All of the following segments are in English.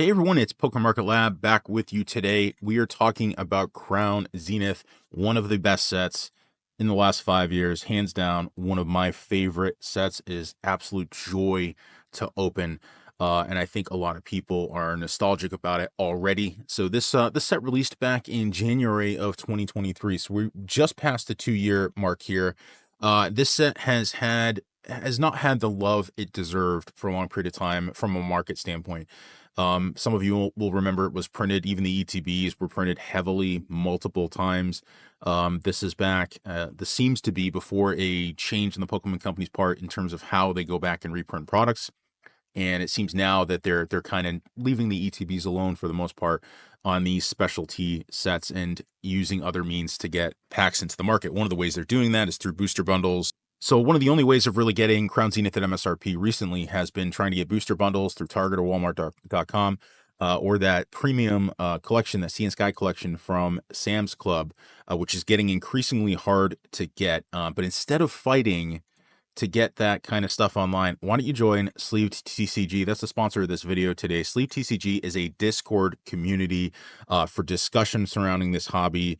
Hey everyone, it's PokeMarketLab back with you today. We are talking about Crown Zenith, one of the best sets in the last 5 years. Hands down, one of my favorite sets. Is absolute joy to open. And I think a lot of people are nostalgic about it already. So this set released back in January of 2023. So we're just past the 2-year mark here. This set has not had the love it deserved for a long period of time from a market standpoint. Some of you will remember it was printed, even the ETBs were printed heavily multiple times. This is back. This seems to be before a change in the Pokemon Company's part in terms of how they go back and reprint products. And it seems now that they're kind of leaving the ETBs alone for the most part on these specialty sets and using other means to get packs into the market. One of the ways they're doing that is through booster bundles. So one of the only ways of really getting Crown Zenith at MSRP recently has been trying to get booster bundles through Target or Walmart.com, or that premium collection, that Sea and Sky collection from Sam's Club, which is getting increasingly hard to get. But instead of fighting to get that kind of stuff online, why don't you join Sleeved TCG? That's the sponsor of this video today. Sleeved TCG is a Discord community for discussion surrounding this hobby,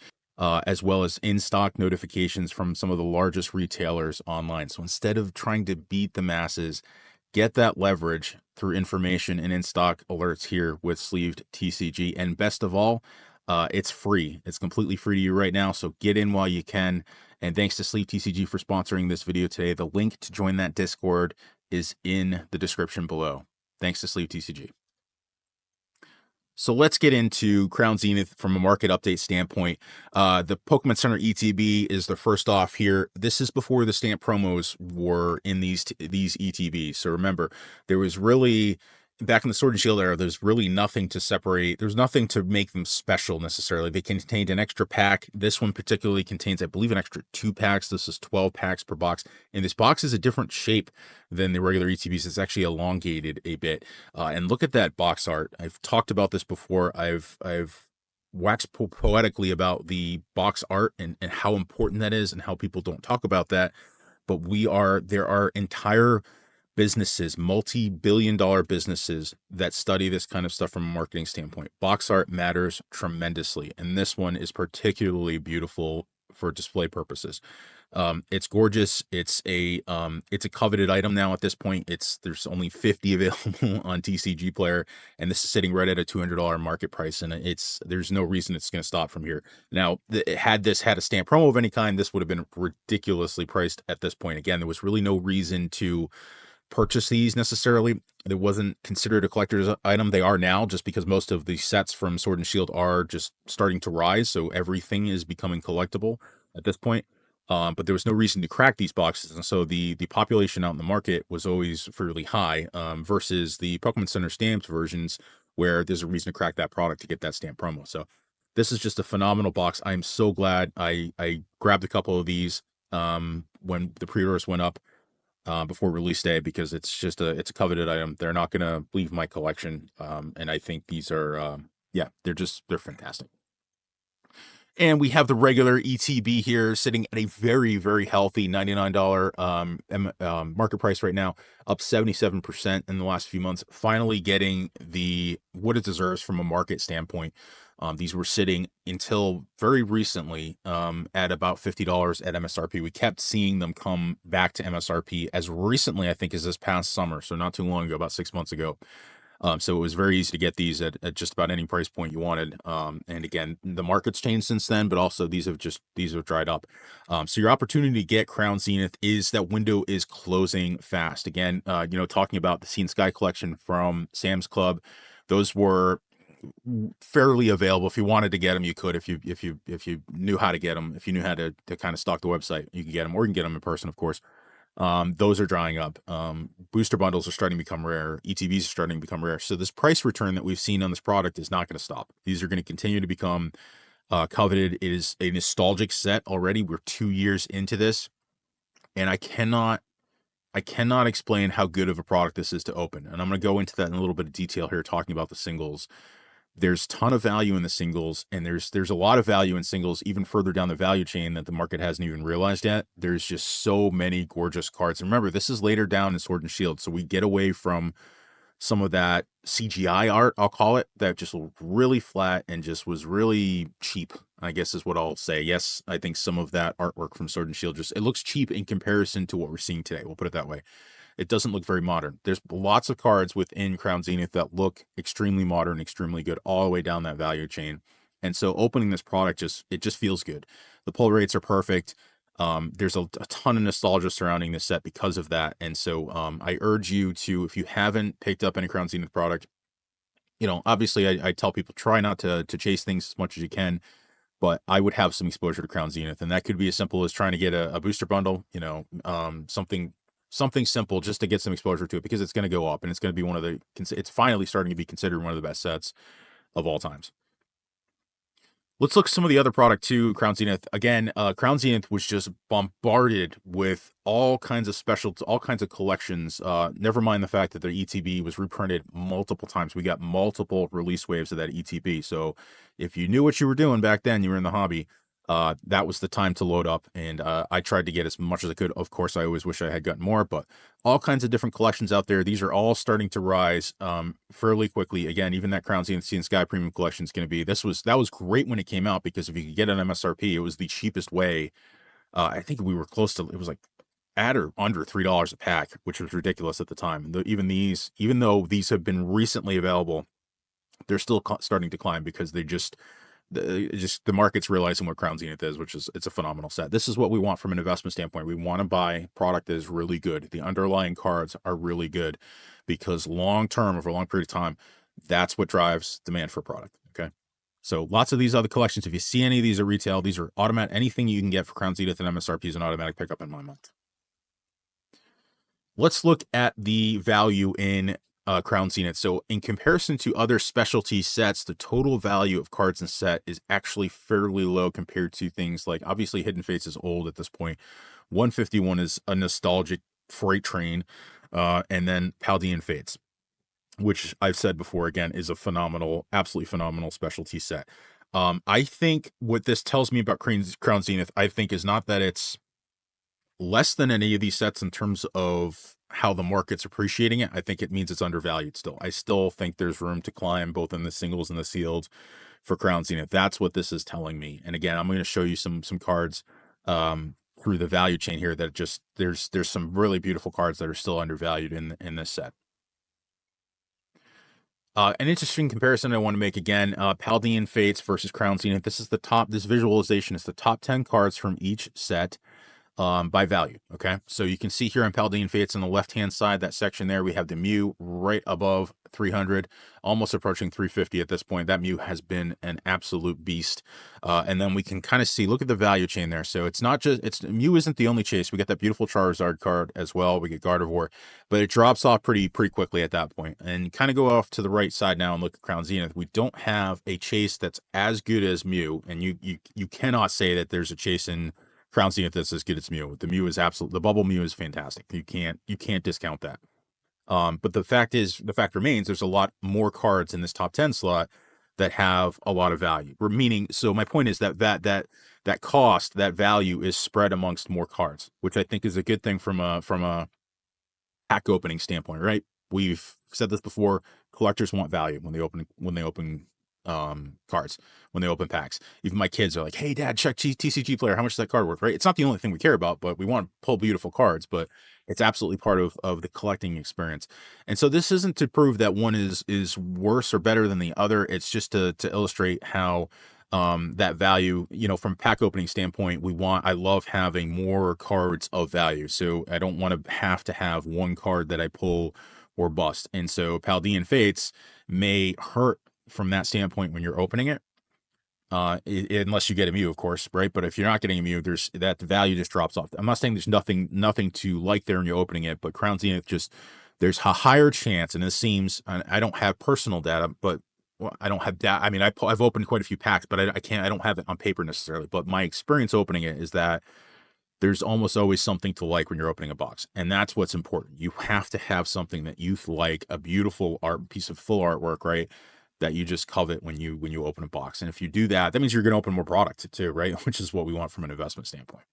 as well as in-stock notifications from some of the largest retailers online. So instead of trying to beat the masses, get that leverage through information and in-stock alerts here with Sleeved TCG. And best of all, it's free. It's completely free to you right now. So get in while you can. And thanks to Sleeved TCG for sponsoring this video today. The link to join that Discord is in the description below. Thanks to Sleeved TCG. So let's get into Crown Zenith from a market update standpoint. The Pokemon Center ETB is the first off here. This is before the stamp promos were in these ETBs. So remember, there was really, back in the Sword and Shield era, there's really nothing to separate. There's nothing to make them special necessarily. They contained an extra pack. This one particularly contains, I believe, an extra 2 packs. This is 12 packs per box. And this box is a different shape than the regular ETBs. It's actually elongated a bit. And look at that box art. I've talked about this before. I've waxed poetically about the box art and how important that is and how people don't talk about that. But there are entire businesses, multi-billion-dollar businesses that study this kind of stuff from a marketing standpoint. Box art matters tremendously, and this one is particularly beautiful for display purposes. It's gorgeous. It's a coveted item now at this point. There's only 50 available on TCG Player, and this is sitting right at a $200 market price, and there's no reason it's going to stop from here. Now, had this had a stamp promo of any kind, this would have been ridiculously priced at this point. Again, there was really no reason to purchase these necessarily. It wasn't considered a collector's item. They are now, just because most of the sets from Sword and Shield are just starting to rise, so everything is becoming collectible at this point. But there was no reason to crack these boxes, and so the population out in the market was always fairly high, versus the Pokemon Center stamped versions, where there's a reason to crack that product to get that stamp promo. So this is just a phenomenal box. I'm so glad I grabbed a couple of these when the pre-orders went up before release day, because it's a coveted item. They're not going to leave my collection. And I think these are, they're fantastic. And we have the regular ETB here sitting at a very, very healthy $99 market price right now, up 77% in the last few months, finally getting what it deserves from a market standpoint. These were sitting until very recently at about $50 at MSRP. We kept seeing them come back to MSRP as recently, I think, as this past summer. So not too long ago, about 6 months ago. So it was very easy to get these at just about any price point you wanted. And again, the market's changed since then, but also these have dried up. So your opportunity to get Crown Zenith that window is closing fast. Again, talking about the Sea and Sky collection from Sam's Club, those were fairly available. If you wanted to get them, you could. If you knew how to get them, if you knew how to kind of stock the website, you could get them, or you can get them in person, of course. Those are drying up. Booster bundles are starting to become rare. ETBs are starting to become rare. So this price return that we've seen on this product is not going to stop. These are going to continue to become coveted. It is a nostalgic set already. We're 2 years into this, and I cannot explain how good of a product this is to open. And I'm going to go into that in a little bit of detail here, talking about the singles. There's a ton of value in the singles, and there's a lot of value in singles even further down the value chain that the market hasn't even realized yet. There's just so many gorgeous cards. And remember, this is later down in Sword and Shield, so we get away from some of that CGI art, I'll call it, that just looked really flat and just was really cheap, I guess is what I'll say. Yes, I think some of that artwork from Sword and Shield just, it looks cheap in comparison to what we're seeing today. We'll put it that way. It doesn't look very modern. There's lots of cards within Crown Zenith that look extremely modern, extremely good, all the way down that value chain. And so opening this product it just feels good. The pull rates are perfect. There's a ton of nostalgia surrounding this set because of that. And so I urge you to, if you haven't picked up any Crown Zenith product, obviously I tell people try not to chase things as much as you can, but I would have some exposure to Crown Zenith, and that could be as simple as trying to get a booster bundle, something simple just to get some exposure to it, because it's going to go up and it's going to be it's finally starting to be considered one of the best sets of all times. Let's look at some of the other product too. Crown Zenith. Again, Crown Zenith was just bombarded with all kinds of collections. Never mind the fact that their ETB was reprinted multiple times. We got multiple release waves of that ETB. So if you knew what you were doing back then, you were in the hobby, that was the time to load up. And I tried to get as much as I could. Of course, I always wish I had gotten more, but all kinds of different collections out there. These are all starting to rise fairly quickly. Again, even that Crown Zenith Sea and Sky Premium Collection is going to be, that was great when it came out, because if you could get an MSRP, it was the cheapest way. I think we were close to, it was like at or under $3 a pack, which was ridiculous at the time. Even though these have been recently available, they're still starting to climb, because the market's realizing what Crown Zenith is, it's a phenomenal set. This is what we want from an investment standpoint. We want to buy product that is really good. The underlying cards are really good, because long term, over a long period of time, that's what drives demand for product. Okay. So lots of these other collections, if you see any of these at retail, these are automatic. Anything you can get for Crown Zenith and MSRP is an automatic pickup in my mind. Let's look at the value in Crown Zenith. So in comparison to other specialty sets, the total value of cards in set is actually fairly low compared to things like, obviously Hidden Fates is old at this point. 151 is a nostalgic freight train. And then Paldean Fates, which I've said before, again, is a phenomenal, absolutely phenomenal specialty set. I think what this tells me about Crown Zenith, I think, is not that it's less than any of these sets in terms of how the market's appreciating it. I think it means it's undervalued still. I still think there's room to climb both in the singles and the sealed for Crown Zenith. That's what this is telling me. And again, I'm going to show you some cards through the value chain here that just, there's some really beautiful cards that are still undervalued in this set. An interesting comparison I want to make again, Paldean Fates versus Crown Zenith. This visualization is the top 10 cards from each set by value. Okay, so you can see here on Paldean Fates on the left hand side, that section there, we have the Mew right above 300, almost approaching 350 at this point. That Mew has been an absolute beast. And then we can kind of see, look at the value chain there. So it's not just, Mew isn't the only chase. We get that beautiful Charizard card as well. We get Gardevoir, but it drops off pretty quickly at that point. And kind of go off to the right side now and look at Crown Zenith. We don't have a chase that's as good as Mew, and you cannot say that there's a chase in Crown Zenith that's as good as Mew. The Mew is the bubble Mew is fantastic. You can't discount that. But the fact remains, there's a lot more cards in this top 10 slot that have a lot of value. So my point is that cost, that value is spread amongst more cards, which I think is a good thing from a pack opening standpoint, right? We've said this before. Collectors want value when they open cards, when they open packs. Even my kids are like, "Hey dad, check TCG player, how much is that card worth?" Right? It's not the only thing we care about, but we want to pull beautiful cards, but it's absolutely part of the collecting experience. And so this isn't to prove that one is worse or better than the other. It's just to illustrate how that value, from pack opening standpoint, I love having more cards of value. So I don't want to have one card that I pull or bust. And so Paldean Fates may hurt from that standpoint when you're opening it, unless you get a Mew, of course, right? But if you're not getting a Mew, that value just drops off. I'm not saying there's nothing to like there when you're opening it, but Crown Zenith there's a higher chance, and it seems, I don't have personal data, but I don't have data. I mean, I've opened quite a few packs, but I don't have it on paper necessarily. But my experience opening it is that there's almost always something to like when you're opening a box. And that's what's important. You have to have something that you like, a beautiful piece of full artwork, right? That you just covet when you open a box. And if you do that, that means you're going to open more product too, right? Which is what we want from an investment standpoint.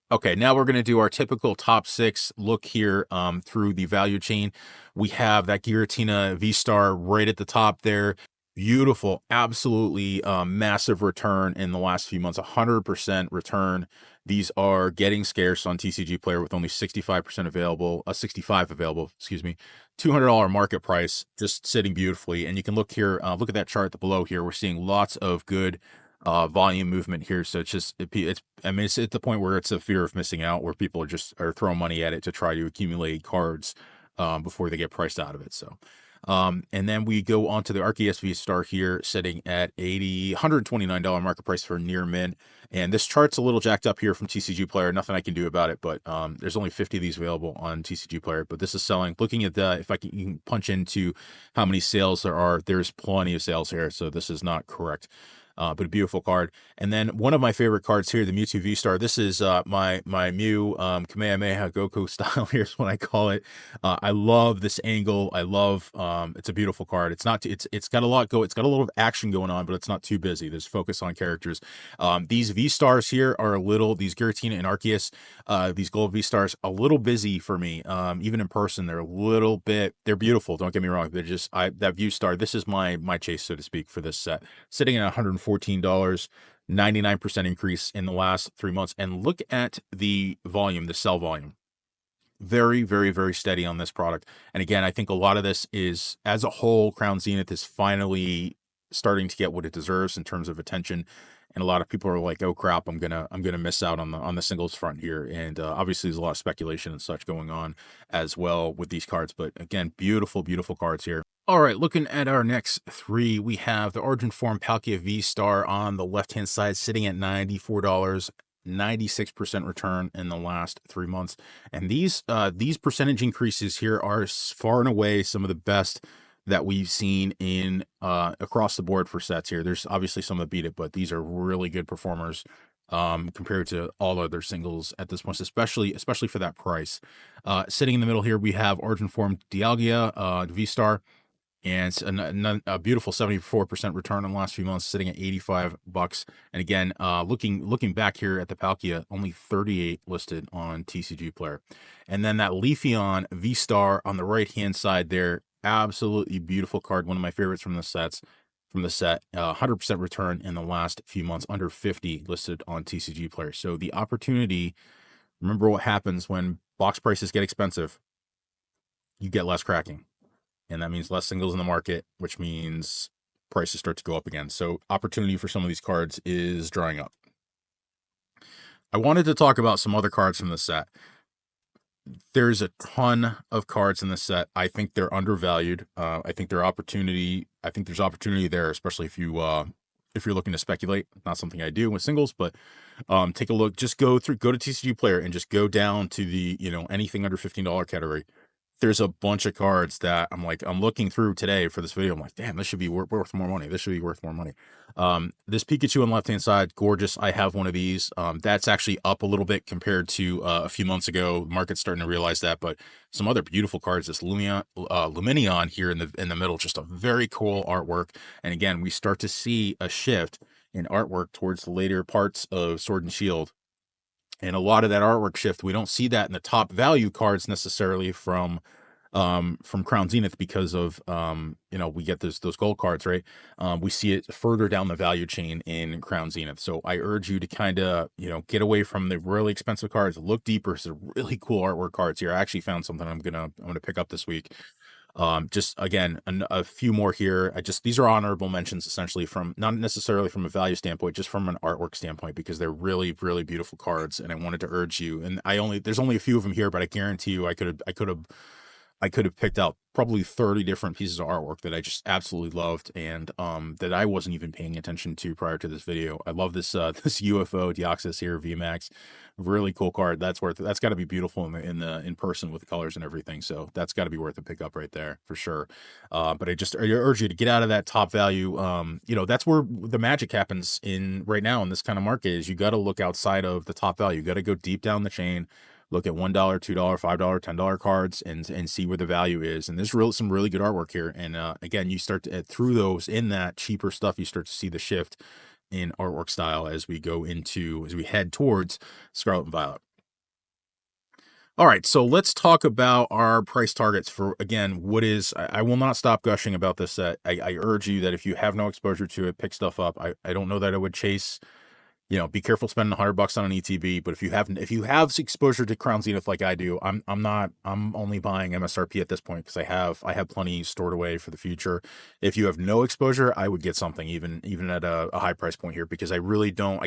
Okay, now we're going to do our typical top 6 look here through the value chain. We have that Giratina V-Star right at the top there. Beautiful, absolutely massive return in the last few months, 100% return. These are getting scarce on TCG Player with only 65% available, 65 available, excuse me. $200 market price, just sitting beautifully. And you can look here, look at that chart below here. We're seeing lots of good volume movement here. So it's just it's I mean it's at the point where it's a fear of missing out, where people are throwing money at it to try to accumulate cards before they get priced out of it. So and then we go on to the Arceus V Star here, sitting at $129 market price for near mint. And this chart's a little jacked up here from TCG Player. Nothing I can do about it, but there's only 50 of these available on TCG Player. But this is selling. Looking at the, if I can, you can punch into how many sales there are, there's plenty of sales here. So this is not correct. But a beautiful card. And then one of my favorite cards here, the Mewtwo V-Star. This is my Mew Kamehameha Goku style. Here's what I call it. I love this angle. I love it's a beautiful card. It's not it's got a lot it's got a little action going on, but it's not too busy. There's focus on characters. These V-Stars here are a little, these Giratina and Arceus, these gold V-Stars, a little busy for me. Even in person, they're a little bit, they're beautiful. Don't get me wrong. They're just that V-Star, this is my chase, so to speak, for this set. Sitting at $114, 99% increase in the last 3 months. And look at the volume, the sell volume. Very, very, very steady on this product. And again, I think a lot of this is, as a whole, Crown Zenith is finally starting to get what it deserves in terms of attention. And a lot of people are like, "Oh crap, I'm gonna miss out on the singles front here." And obviously, there's a lot of speculation and such going on as well with these cards. But again, beautiful, beautiful cards here. All right, looking at our next 3, we have the Origin Form Palkia V-Star on the left-hand side, sitting at $94, 96% return in the last 3 months. And these percentage increases here are far and away some of the best that we've seen in across the board for sets here. There's obviously some that beat it, but these are really good performers compared to all other singles at this point, especially for that price. Sitting in the middle here, we have Origin Form Dialga V-Star. And it's a beautiful 74% return in the last few months, sitting at $85. And again, looking back here at the Palkia, only 38 listed on TCG Player. And then that Leafeon V-Star on the right-hand side there, absolutely beautiful card. One of my favorites from the set. 100% return in the last few months, under 50 listed on TCG Player. So the opportunity, remember what happens when box prices get expensive, you get less cracking. And that means less singles in the market, which means prices start to go up again. So opportunity for some of these cards is drying up. I wanted to talk about some other cards from the set. There's a ton of cards in the set. I think they're undervalued. I think there's opportunity there, especially if you're looking to speculate. Not something I do with singles, but take a look. Just go to TCG Player and just go down to the anything under $15 category. There's a bunch of cards that I'm looking through today for this video. I'm like, damn, this should be worth more money. This should be worth more money. This Pikachu on the left-hand side, gorgeous. I have one of these. That's actually up a little bit compared to a few months ago. The market's starting to realize that, but some other beautiful cards. This Lumineon here in the middle, just a very cool artwork. And again, we start to see a shift in artwork towards the later parts of Sword and Shield. And a lot of that artwork shift, we don't see that in the top value cards necessarily from Crown Zenith because of we get those gold cards, right? We see it further down the value chain in Crown Zenith. So I urge you to kind of get away from the really expensive cards, look deeper. Some really cool artwork cards here. I actually found something I'm gonna pick up this week. Just again, a few more here. These are honorable mentions, essentially, from not necessarily from a value standpoint, just from an artwork standpoint, because they're really, really beautiful cards. And I wanted to urge you. And there's only a few of them here, but I guarantee you, I could have picked out probably 30 different pieces of artwork that I just absolutely loved, and that I wasn't even paying attention to prior to this video. I love this this UFO Deoxys here, VMAX, really cool card. That's got to be beautiful in person with the colors and everything. So that's got to be worth a pickup right there for sure. But I urge you to get out of that top value. That's where the magic happens in right now in this kind of market. Is you got to look outside of the top value. You got to go deep down the chain. Look at $1, $2, $5, $10 cards and see where the value is. And there's some really good artwork here. And again, you start to through those in that cheaper stuff, you start to see the shift in artwork style as we head towards Scarlet and Violet. All right, so let's talk about our price targets for, again, what is, I will not stop gushing about this set. I urge you that if you have no exposure to it, pick stuff up. I don't know that I would chase, be careful spending $100 on an ETB, but if you have exposure to Crown Zenith like I do, I'm only buying MSRP at this point because I have plenty stored away for the future. If you have no exposure, I would get something even at a high price point here, because I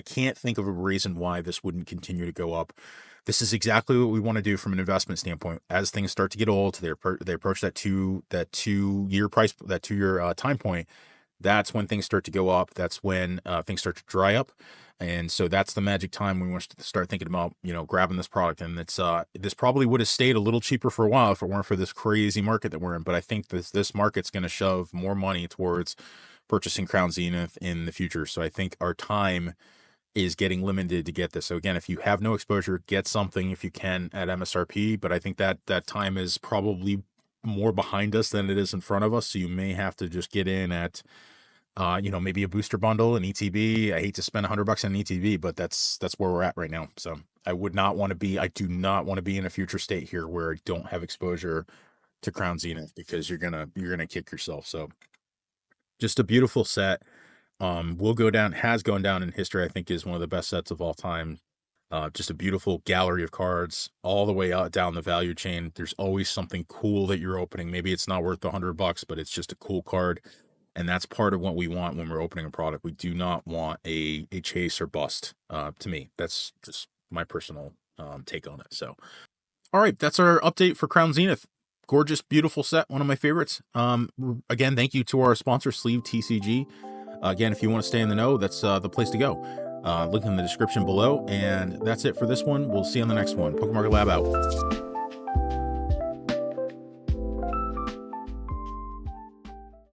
can't think of a reason why this wouldn't continue to go up. This is exactly what we want to do from an investment standpoint. As things start to get old, they approach that 2 year time point. That's when things start to go up. That's when things start to dry up. And so that's the magic time we want to start thinking about, grabbing this product. And this probably would have stayed a little cheaper for a while if it weren't for this crazy market that we're in. But I think this market's going to shove more money towards purchasing Crown Zenith in the future. So I think our time is getting limited to get this. So again, if you have no exposure, get something if you can at MSRP. But I think that time is probably more behind us than it is in front of us. So you may have to just get in at maybe a booster bundle, an ETB. I hate to spend $100 on an ETB, but that's where we're at right now. So I do not want to be in a future state here where I don't have exposure to Crown Zenith, because you're gonna kick yourself. So just a beautiful set. Has gone down in history. I think is one of the best sets of all time. Just a beautiful gallery of cards all the way out down the value chain. There's always something cool that you're opening. Maybe it's not worth $100, but it's just a cool card. And that's part of what we want when we're opening a product. We do not want a chase or bust. To me, that's just my personal take on it. So, all right, that's our update for Crown Zenith. Gorgeous, beautiful set, one of my favorites. Again, thank you to our sponsor, Sleeve TCG. Again, if you want to stay in the know, that's the place to go. Link in the description below. And that's it for this one. We'll see you on the next one. PokeMarketLab out.